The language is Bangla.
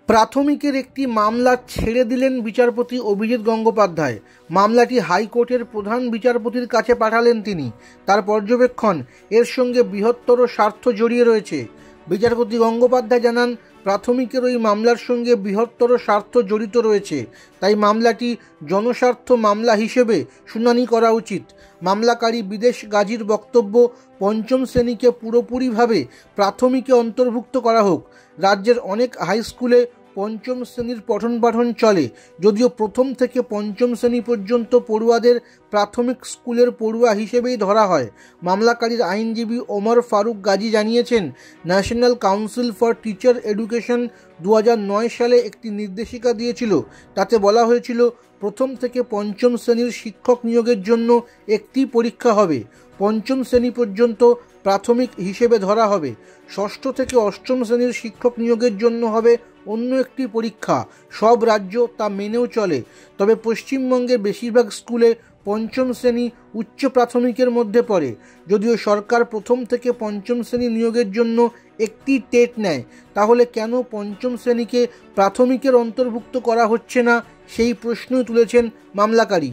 প্রাথমিকের একটি মামলা ছেড়ে দিলেন বিচারপতি অভিজিৎ গঙ্গোপাধ্যায়। মামলাটি হাইকোর্টের প্রধান বিচারপতির কাছে পাঠালেন তিনি। তার পর্যবেক্ষণ, এর সঙ্গে বৃহত্তর স্বার্থ জড়িয়ে রয়েছে। বিচারপতি গঙ্গোপাধ্যায় জানান, প্রাথমিকের ওই মামলার সঙ্গে বৃহত্তর স্বার্থ জড়িত রয়েছে, তাই মামলাটি জনস্বার্থ মামলা হিসেবে শুনানি করা উচিত। মামলাকারী বিদেশ গাজীর বক্তব্য, পঞ্চম শ্রেণীকে পুরোপুরিভাবে প্রাথমিকে অন্তর্ভুক্ত করা হোক। রাজ্যের অনেক হাই স্কুলে পঞ্চম শ্রেণীর পঠন পাঠন চলে, যদিও প্রথম থেকে পঞ্চম শ্রেণী পর্যন্ত পড়ুয়াদের প্রাথমিক স্কুলের পড়ুয়া হিসেবেই ধরা হয়। মামলাকারীর আইনজীবী ওমর ফারুক গাজী জানিয়েছেন, national council for teacher education 2009 সালে একটি নির্দেশিকা দিয়েছিল। তাতে বলা হয়েছিল, প্রথম থেকে পঞ্চম শ্রেণীর শিক্ষক নিয়োগের জন্য একটি পরীক্ষা হবে। পঞ্চম শ্রেণী পর্যন্ত প্রাথমিক হিসেবে ধরা হবে। ষষ্ঠ থেকে অষ্টম শ্রেণীর শিক্ষক নিয়োগের জন্য হবে অন্য একটি পরীক্ষা। সব রাজ্য তা মেনেও চলে। তবে পশ্চিমবঙ্গের বেশিরভাগ স্কুলে পঞ্চম শ্রেণী উচ্চ প্রাথমিকের মধ্যে পড়ে। যদিও সরকার প্রথম থেকে পঞ্চম শ্রেণী নিয়োগের জন্য একটি টেট নেয়, তাহলে কেন পঞ্চম শ্রেণীকে প্রাথমিকের অন্তর্ভুক্ত করা হচ্ছে না, সেই প্রশ্নই তুলেছেন মামলাকারী।